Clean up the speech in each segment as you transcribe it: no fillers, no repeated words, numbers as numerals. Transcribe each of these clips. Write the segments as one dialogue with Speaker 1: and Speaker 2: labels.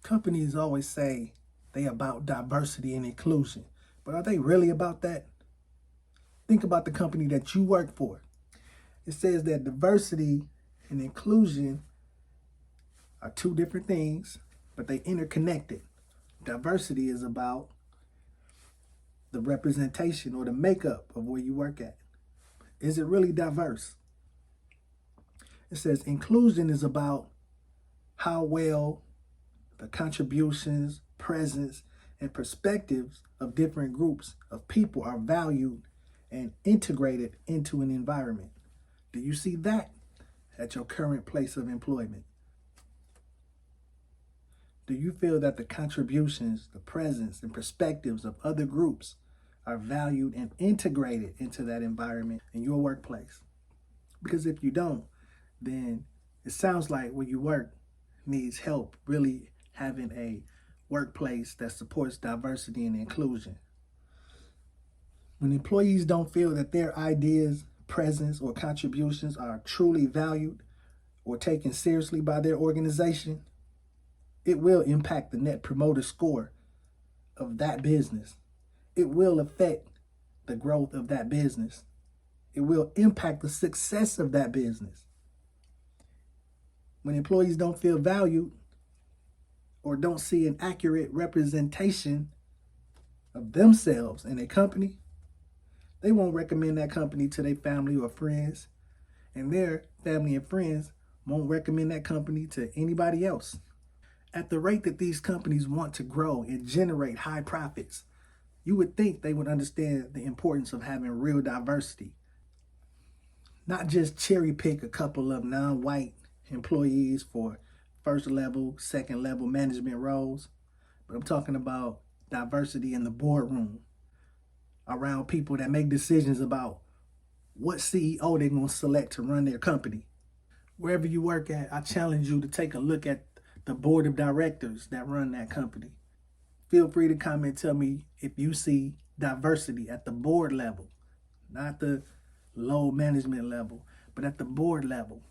Speaker 1: Companies always say they about diversity and inclusion, but are they really about that? Think about the company that you work for. It says that diversity and inclusion are two different things, but they interconnected. Diversity is about the representation or the makeup of where you work at. Is it really diverse? It says inclusion is about how well the contributions, presence, and perspectives of different groups of people are valued and integrated into an environment. Do you see that at your current place of employment? Do you feel that the contributions, the presence, and perspectives of other groups are valued and integrated into that environment in your workplace? Because if you don't, then it sounds like where you work needs help really having a workplace that supports diversity and inclusion. When employees don't feel that their ideas, presence, or contributions are truly valued or taken seriously by their organization, it will impact the net promoter score of that business. It will affect the growth of that business. It will impact the success of that business. When employees don't feel valued or don't see an accurate representation of themselves in a company, they won't recommend that company to their family or friends, and their family and friends won't recommend that company to anybody else. At the rate that these companies want to grow and generate high profits, you would think they would understand the importance of having real diversity, not just cherry pick a couple of non-white employees for first level, second level management roles, but I'm talking about diversity in the boardroom around people that make decisions about what CEO they're going to select to run their company. Wherever you work at, I challenge you to take a look at the board of directors that run that company. Feel free to comment, tell me if you see diversity at the board level, not the low management level, but at the board level.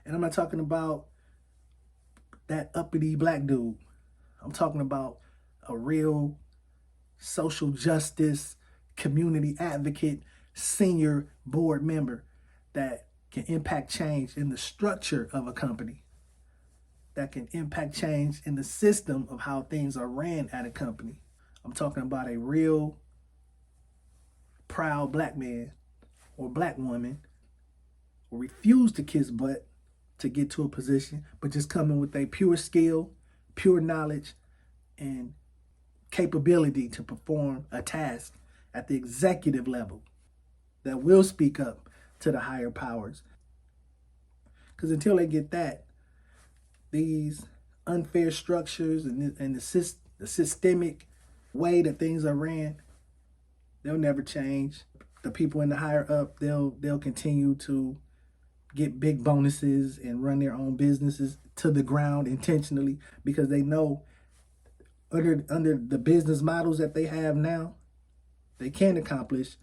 Speaker 1: And I'm not talking about that uppity black dude. I'm talking about a real social justice, community advocate, senior board member that can impact change in the structure of a company, that can impact change in the system of how things are ran at a company. I'm talking about a real proud black man or black woman who refuse to kiss butt to get to a position, but just coming with a pure skill, pure knowledge, and capability to perform a task at the executive level that will speak up to the higher powers. Because until they get that, these unfair structures and the systemic way that things are ran, they'll never change. The people in the higher up, they'll continue to get big bonuses and run their own businesses to the ground intentionally because they know under the business models that they have now, they can accomplish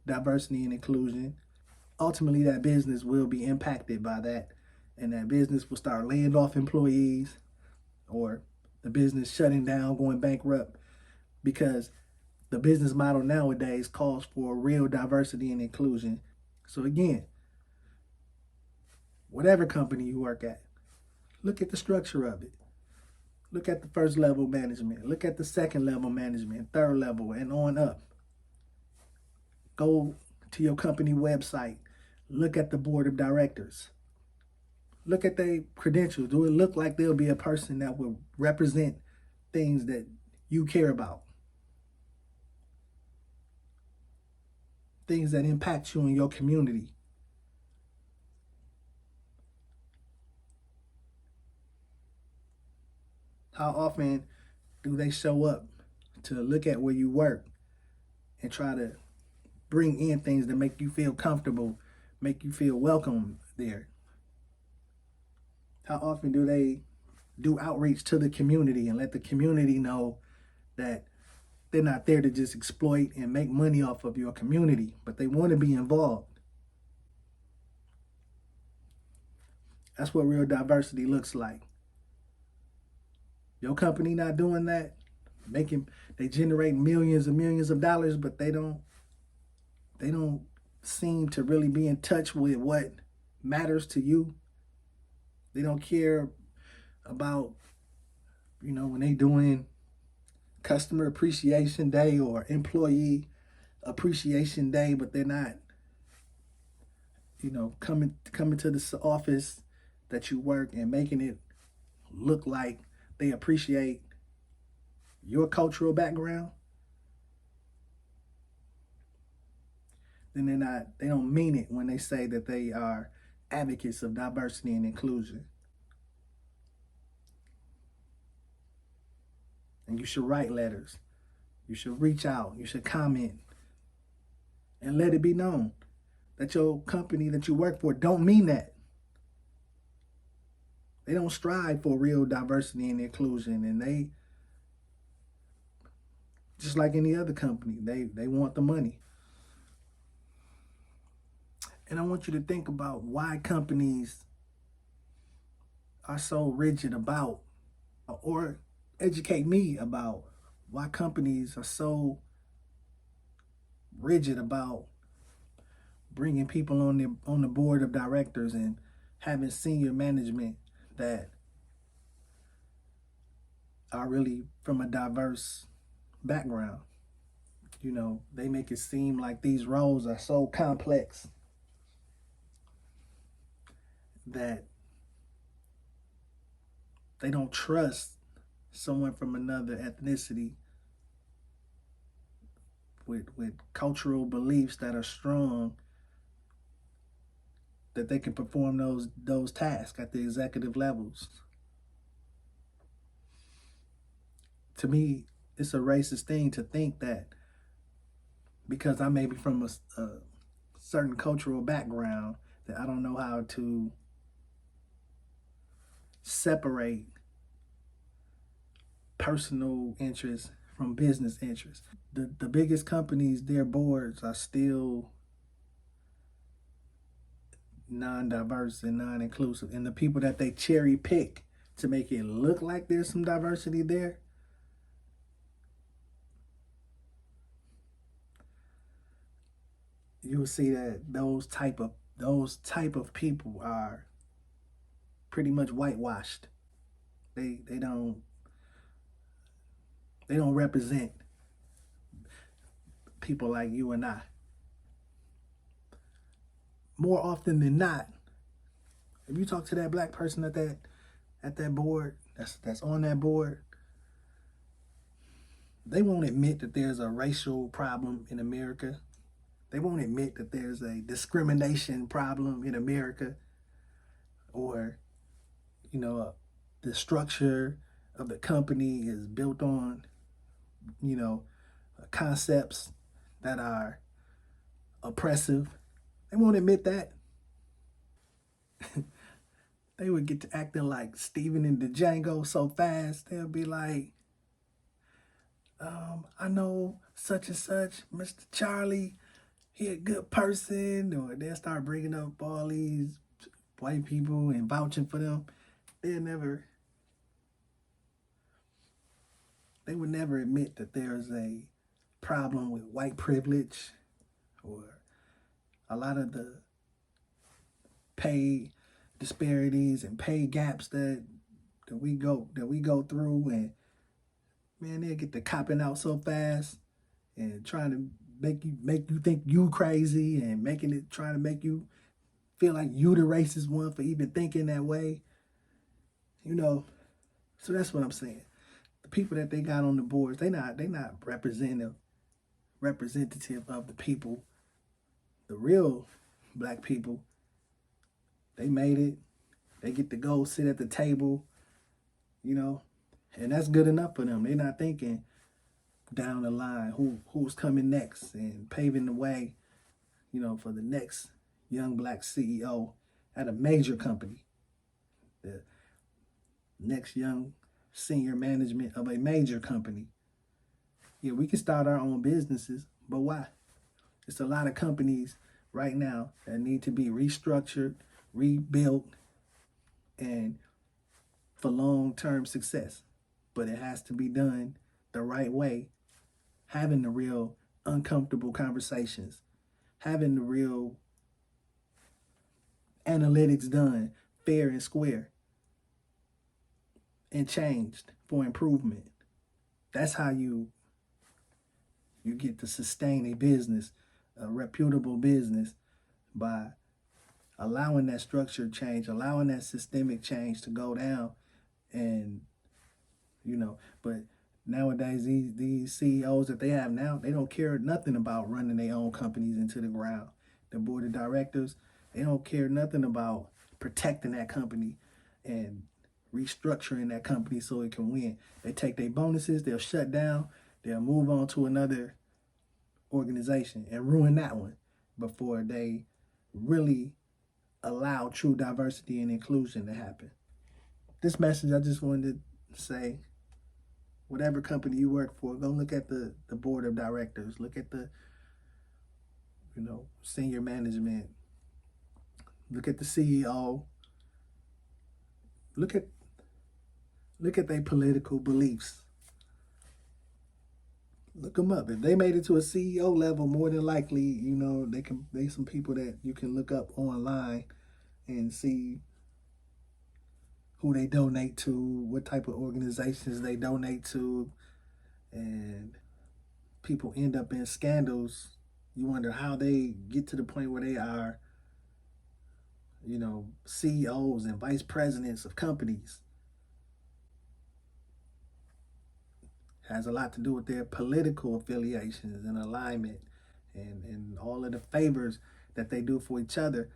Speaker 1: diversity and inclusion. Ultimately, that business will be impacted by that, and that business will start laying off employees or the business shutting down, going bankrupt, because the business model nowadays calls for real diversity and inclusion. So again, whatever company you work at, look at the structure of it. Look at the first level management. Look at the second level management, third level, and on up. Go to your company website. Look at the board of directors. Look at their credentials. Do it look like they'll be a person that will represent things that you care about? Things that impact you in your community. How often do they show up to look at where you work and try to bring in things that make you feel comfortable, make you feel welcome there? How often do they do outreach to the community and let the community know that they're not there to just exploit and make money off of your community, but they want to be involved? That's what real diversity looks like. Your company not doing that, they generate millions and millions of dollars, but they don't seem to really be in touch with what matters to you. They don't care about, when they doing customer appreciation day or employee appreciation day, but they're not, coming to the office that you work and making it look like they appreciate your cultural background. Then they don't mean it when they say that they are advocates of diversity and inclusion. And you should write letters. You should reach out. You should comment and let it be known that your company that you work for don't mean that. They don't strive for real diversity and inclusion, and they, just like any other company, they want the money. And I want you to think about why companies are so rigid about, or educate me about why companies are so rigid about bringing people on the board of directors and having senior management that are really from a diverse background. They make it seem like these roles are so complex that they don't trust someone from another ethnicity with cultural beliefs that are strong, that they can perform those tasks at the executive levels. To me, it's a racist thing to think that because I may be from a certain cultural background, that I don't know how to separate personal interests from business interests. The biggest companies, their boards are still non-diverse and non-inclusive. And the people that they cherry pick to make it look like there's some diversity there, you will see that those type of people are pretty much whitewashed. They don't represent people like you and I. More often than not, if you talk to that black person at that board, that's on that board, they won't admit that there's a racial problem in America. They won't admit that there's a discrimination problem in America, or the structure of the company is built on concepts that are oppressive. They won't admit that. They would get to acting like Steven and Django so fast. They'll be like, I know such and such, Mr. Charlie, he a good person. Or they'll start bringing up all these white people and vouching for them. They would never admit that there's a problem with white privilege or a lot of the pay disparities and pay gaps that we go through. And man, they get to copping out so fast and trying to make you think you crazy, and trying to make you feel like you the racist one for even thinking that way. So that's what I'm saying. The people that they got on the boards, they not representative of the people, the real black people. They made it. They get to go sit at the table, and that's good enough for them. They're not thinking down the line who's coming next and paving the way, for the next young black CEO at a major company, the next young senior management of a major company. Yeah, we can start our own businesses, but why? It's a lot of companies right now that need to be restructured, rebuilt, and for long-term success. but it has to be done the right way, having the real uncomfortable conversations, having the real analytics done fair and square and changed for improvement. That's how you get to sustain a business, a reputable business, by allowing that structure change, allowing that systemic change to go down. And but nowadays these CEOs that they have now, they don't care nothing about running their own companies into the ground. The board of directors, they don't care nothing about protecting that company and restructuring that company so it can win. They take their bonuses, they'll shut down, they'll move on to another organization and ruin that one before they really allow true diversity and inclusion to happen. This message, I just wanted to say, whatever company you work for, go look at the board of directors, look at the senior management, look at the CEO, look at their political beliefs. Look them up. If they made it to a CEO level, more than likely, they some people that you can look up online and see who they donate to, what type of organizations they donate to, and people end up in scandals. You wonder how they get to the point where they are, CEOs and vice presidents of companies. Has a lot to do with their political affiliations and alignment and all of the favors that they do for each other